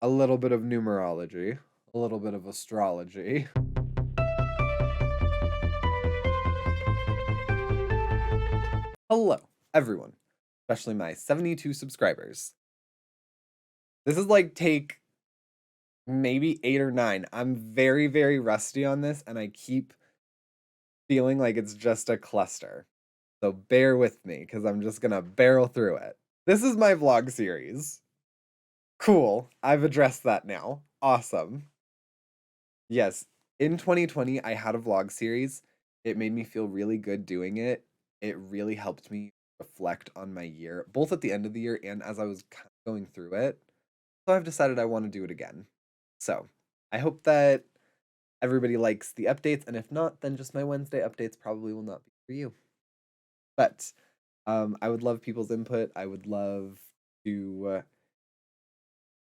a little bit of numerology, a little bit of astrology. Hello, everyone, especially my 72 subscribers. This is like take maybe 8 or 9. I'm very, very rusty on this, and I keep feeling like it's just a cluster. So bear with me because I'm just gonna barrel through it. This is my vlog series. Cool. I've addressed that now. Awesome. Yes, in 2020, I had a vlog series. It made me feel really good doing it. It really helped me reflect on my year, both at the end of the year and as I was going through it. So I've decided I want to do it again. So I hope that everybody likes the updates, and if not, then just my Wednesday updates probably will not be for you. But I would love people's input. I would love to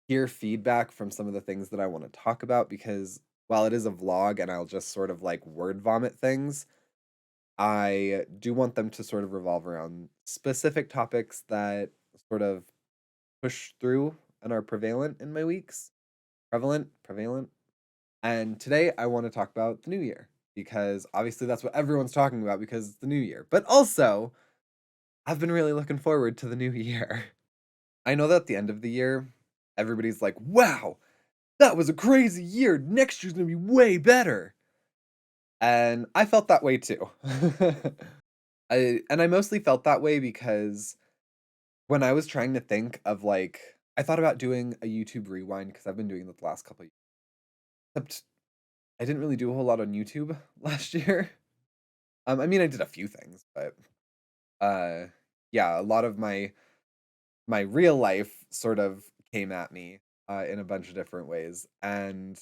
hear feedback from some of the things that I want to talk about because while it is a vlog and I'll just sort of like word vomit things, I do want them to sort of revolve around specific topics that sort of push through and are prevalent in my weeks. Prevalent. And today I want to talk about the new year because obviously that's what everyone's talking about because it's the new year. But also, I've been really looking forward to the new year. I know that at the end of the year, everybody's like, wow, that was a crazy year. Next year's gonna be way better. And I felt that way too. I mostly felt that way because when I was trying to think of like I thought about doing a YouTube rewind because I've been doing that the last couple of years. Except I didn't really do a whole lot on YouTube last year. I mean I did a few things, but uh yeah, a lot of my real life sort of came at me in a bunch of different ways. And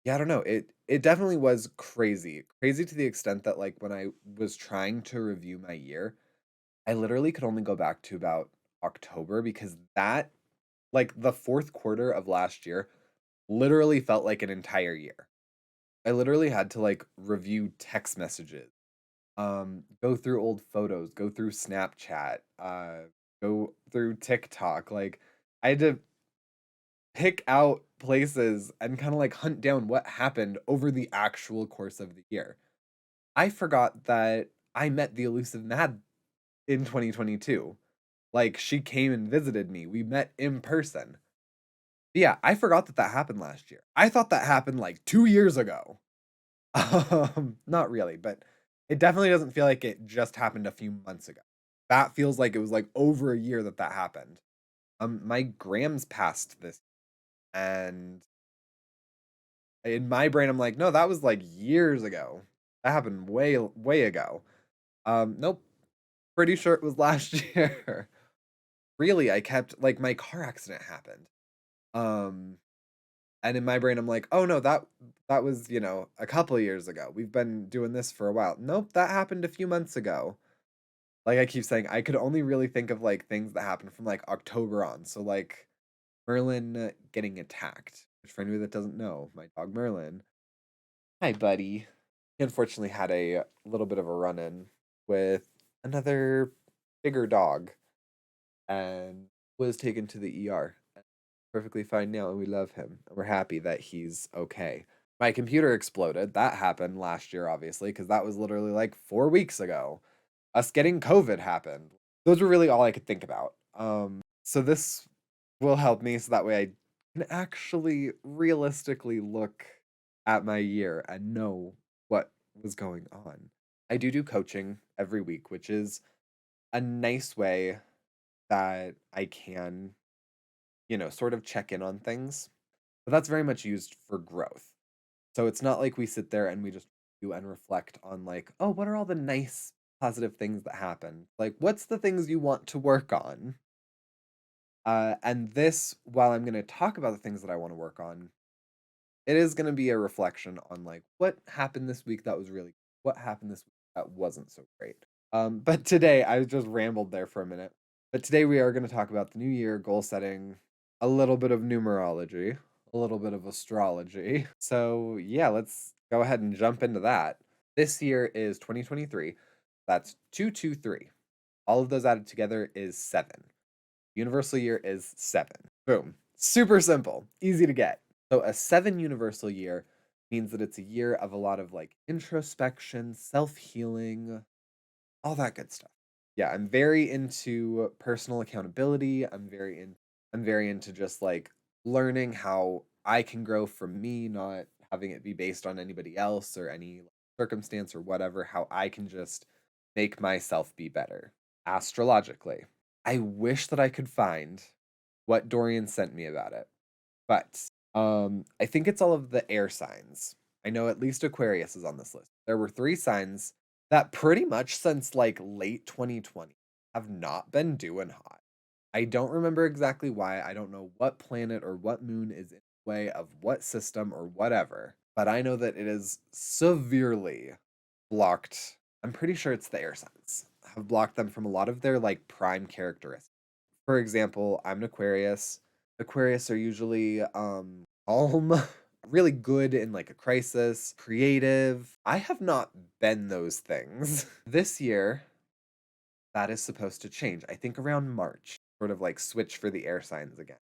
yeah, I don't know. It definitely was crazy. Crazy to the extent that like when I was trying to review my year, I literally could only go back to about October because that like the fourth quarter of last year literally felt like an entire year. I literally had to like review text messages, go through old photos, go through Snapchat, go through TikTok. Like I had to pick out places and kind of like hunt down what happened over the actual course of the year. I forgot that I met the elusive Mad in 2022. Like she came and visited me. We met in person. Yeah, I forgot that that happened last year. I thought that happened like 2 years ago. Not really, but it definitely doesn't feel like it just happened a few months ago. That feels like it was like over a year that that happened. My grams passed this, and in my brain, I'm like, no, that was like years ago. That happened way ago. Nope, pretty sure it was last year. Really, I kept like my car accident happened. Um, and in my brain, I'm like, oh no, that was a couple of years ago. We've been doing this for a while. Nope, that happened a few months ago. Like I keep saying, I could only really think of like things that happened from like October on. So like Merlin getting attacked. Which for anybody that doesn't know, my dog Merlin. Hi, buddy. He unfortunately had a little bit of a run-in with another bigger dog and was taken to the ER. Perfectly fine now, and we love him. We're happy that he's okay. My computer exploded. That happened last year, obviously, because that was literally like 4 weeks ago. Us getting COVID happened. Those were really all I could think about. So this will help me so that way I can actually realistically look at my year and know what was going on. I do coaching every week, which is a nice way that I can, sort of check in on things. But that's very much used for growth. So it's not like we sit there and we just do and reflect on like, oh, what are all the nice positive things that happen? Like, what's the things you want to work on? And this, while I'm going to talk about the things that I want to work on, it is going to be a reflection on like what happened this week that was really, what happened this week that wasn't so great. But today I just rambled there for a minute. But today we are going to talk about the new year, goal setting, a little bit of numerology, a little bit of astrology. So yeah, let's go ahead and jump into that. This year is 2023. That's 223. All of those added together is 7. Universal year is 7. Boom. Super simple, easy to get. So a 7 universal year means that it's a year of a lot of like introspection, self-healing, all that good stuff. Yeah, I'm very into personal accountability. I'm very into just like learning how I can grow from me, not having it be based on anybody else or any like, circumstance or whatever, how I can just make myself be better astrologically. I wish that I could find what Dorian sent me about it. But I think it's all of the air signs. I know at least Aquarius is on this list. There were 3 signs that pretty much since like late 2020 have not been doing hot. I don't remember exactly why. I don't know what planet or what moon is in the way of what system or whatever, but I know that it is severely blocked. I'm pretty sure it's the air signs have blocked them from a lot of their like prime characteristics. For example, I'm an Aquarius. Aquarius are usually calm, really good in like a crisis, creative. I have not been those things. This year, that is supposed to change. I think around March, sort of like switch for the air signs again.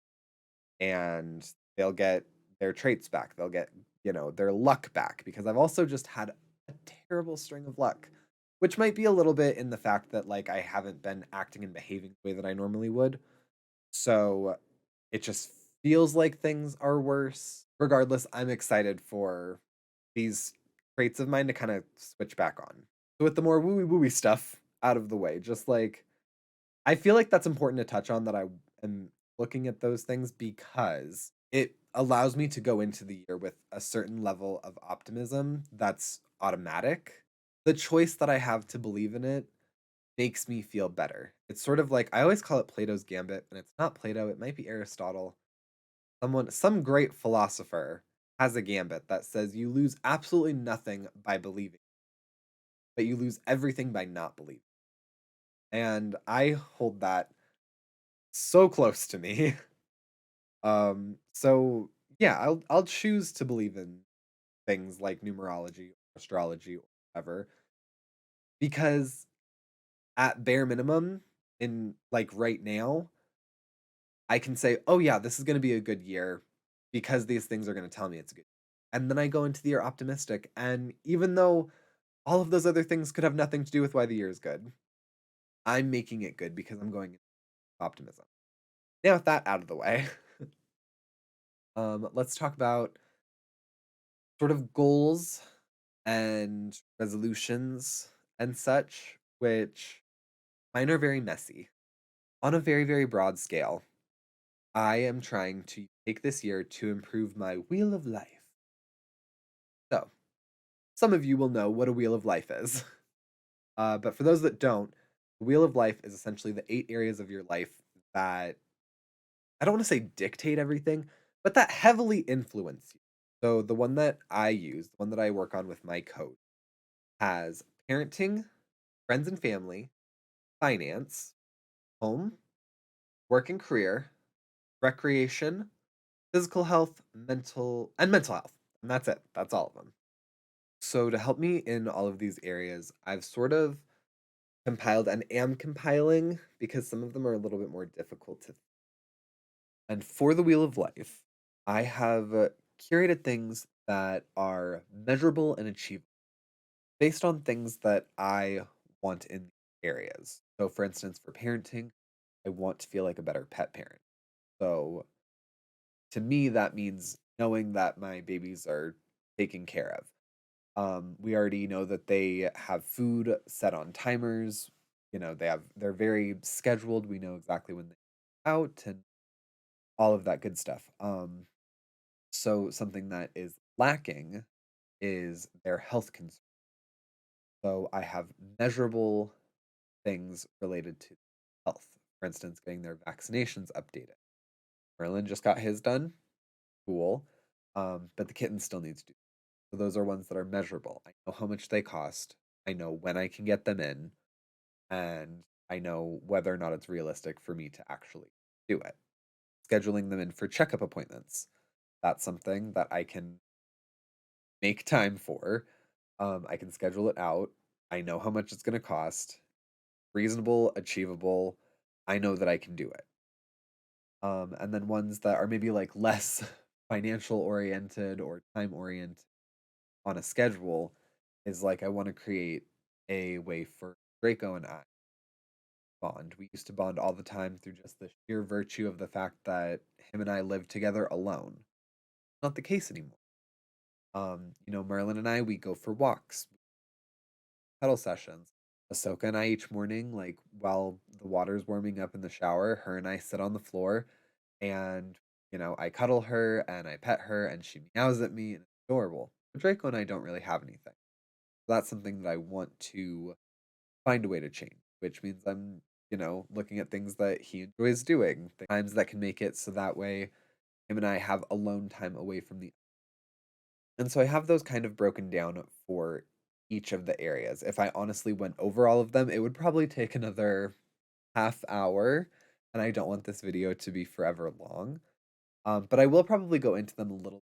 And they'll get their traits back. They'll get, their luck back because I've also just had a terrible string of luck, which might be a little bit in the fact that like I haven't been acting and behaving the way that I normally would. So it just feels like things are worse. Regardless, I'm excited for these traits of mine to kind of switch back on. So with the more wooey wooey stuff out of the way, just like I feel like that's important to touch on that I am looking at those things because it allows me to go into the year with a certain level of optimism that's automatic. The choice that I have to believe in it makes me feel better. It's sort of like I always call it Plato's gambit, and it's not Plato, it might be Aristotle. Some great philosopher has a gambit that says you lose absolutely nothing by believing, but you lose everything by not believing. And I hold that so close to me. So yeah, I'll choose to believe in things like numerology, astrology, or whatever, because at bare minimum, in like right now, I can say, "Oh yeah, this is going to be a good year because these things are going to tell me it's a good." And then I go into the year optimistic, and even though all of those other things could have nothing to do with why the year is good, I'm making it good because I'm going in optimism. Now with that out of the way, let's talk about sort of goals and resolutions and such, which mine are very messy. On a very, very broad scale, I am trying to take this year to improve my wheel of life. So, some of you will know what a wheel of life is. But for those that don't, the wheel of life is essentially the 8 areas of your life that I don't want to say dictate everything, but that heavily influence you. So, the one that I use, the one that I work on with my coach, has parenting, friends and family, finance, home, work and career, recreation, physical health, mental health. And that's it. That's all of them. So to help me in all of these areas, I've sort of compiled and am compiling because some of them are a little bit more difficult to. And for the Wheel of Life, I have curated things that are measurable and achievable based on things that I want in the areas. So for instance, for parenting, I want to feel like a better pet parent. So to me, that means knowing that my babies are taken care of. We already know that they have food set on timers. They're very scheduled. We know exactly when they're out and all of that good stuff. So something that is lacking is their health concern. So I have measurable things related to health. For instance, getting their vaccinations updated. Merlin just got his done. Cool. But the kitten still needs to. So those are ones that are measurable. I know how much they cost. I know when I can get them in, and I know whether or not it's realistic for me to actually do it. Scheduling them in for checkup appointments. That's something that I can make time for. I can schedule it out. I know how much it's going to cost. Reasonable, achievable. I know that I can do it. And then ones that are maybe like less financial oriented or time oriented on a schedule is like I want to create a way for Draco and I bond. We used to bond all the time through just the sheer virtue of the fact that him and I lived together alone. Not the case anymore. Merlin and I, we go for walks, pedal sessions. Ahsoka and I each morning, like while the water's warming up in the shower, her and I sit on the floor and I cuddle her and I pet her and she meows at me and it's adorable. But Draco and I don't really have anything. That's something that I want to find a way to change, which means I'm, looking at things that he enjoys doing, the times that can make it so that way him and I have alone time away from the. And so I have those kind of broken down for each of the areas. If I honestly went over all of them, it would probably take another half hour, and I don't want this video to be forever long. But I will probably go into them a little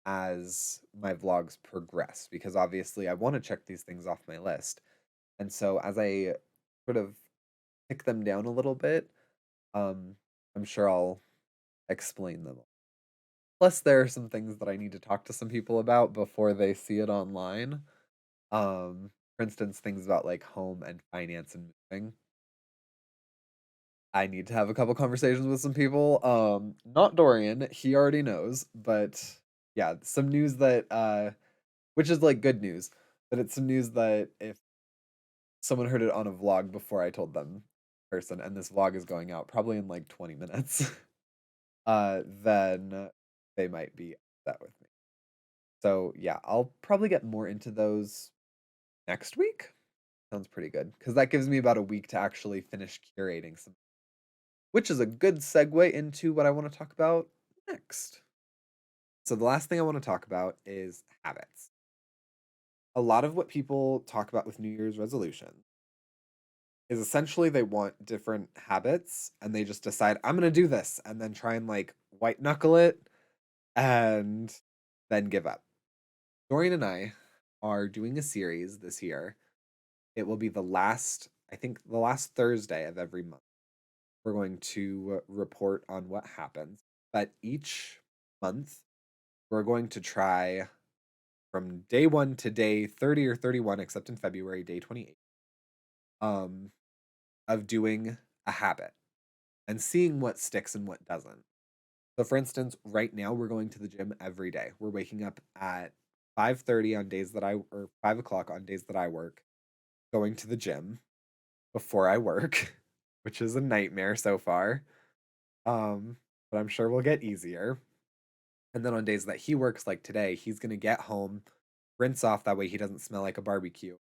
as my vlogs progress because obviously I want to check these things off my list. And so as I sort of pick them down a little bit, um, I'm sure I'll explain them. Plus, there are some things that I need to talk to some people about before they see it online. For instance, things about like home and finance and moving. I need to have a couple conversations with some people. Not Dorian, he already knows, but yeah, some news that which is like good news, but it's some news that if someone heard it on a vlog before I told them in person, and this vlog is going out probably in like 20 minutes, then they might be upset with me. So yeah, I'll probably get more into those next week. Sounds pretty good because that gives me about a week to actually finish curating some, which is a good segue into what I want to talk about next. So the last thing I want to talk about is habits. A lot of what people talk about with New Year's resolution is essentially they want different habits and they just decide I'm going to do this and then try and like white knuckle it and then give up. Dorian and I are doing a series this year. It will be I think the last Thursday of every month. We're going to report on what happens. But each month, we're going to try from day 1 to day 30 or 31, except in February, day 28, um, of doing a habit and seeing what sticks and what doesn't. So for instance, right now we're going to the gym every day. We're waking up at 5:30 on days that or 5 o'clock on days that I work, going to the gym before I work, which is a nightmare so far. Um, but I'm sure we'll get easier. And then on days that he works, like today, he's gonna get home, rinse off that way he doesn't smell like a barbecue.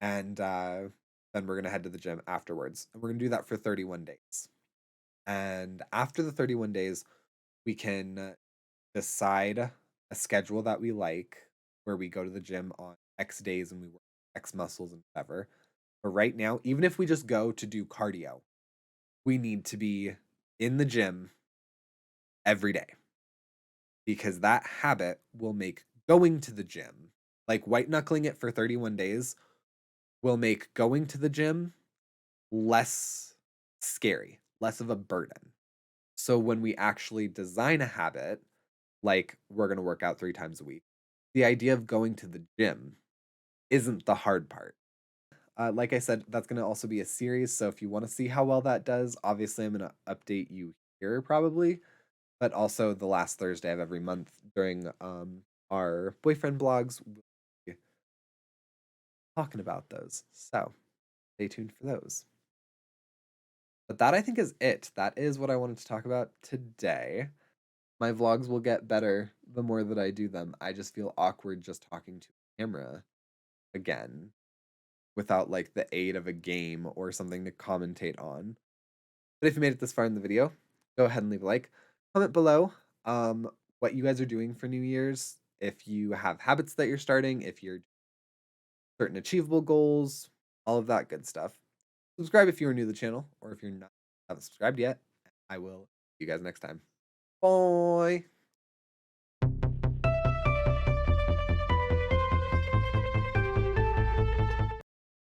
And then we're gonna head to the gym afterwards. And we're gonna do that for 31 days. And after the 31 days, we can decide a schedule that we like where we go to the gym on X days and we work X muscles and whatever. But right now, even if we just go to do cardio, we need to be in the gym every day because that habit will make going to the gym, like white knuckling it for 31 days, will make going to the gym less scary, less of a burden. So when we actually design a habit, like we're going to work out 3 times a week, the idea of going to the gym isn't the hard part. Like I said, that's going to also be a series. So if you want to see how well that does, obviously I'm going to update you here probably, but also the last Thursday of every month during our boyfriend blogs, we'll be talking about those. So stay tuned for those. But that I think is it. That is what I wanted to talk about today. My vlogs will get better the more that I do them. I just feel awkward just talking to a camera again without like the aid of a game or something to commentate on. But if you made it this far in the video, go ahead and leave a like. Comment below what you guys are doing for New Year's. If you have habits that you're starting, if you're certain achievable goals, all of that good stuff. Subscribe if you are new to the channel, or if you're not haven't subscribed yet. I will see you guys next time. Bye.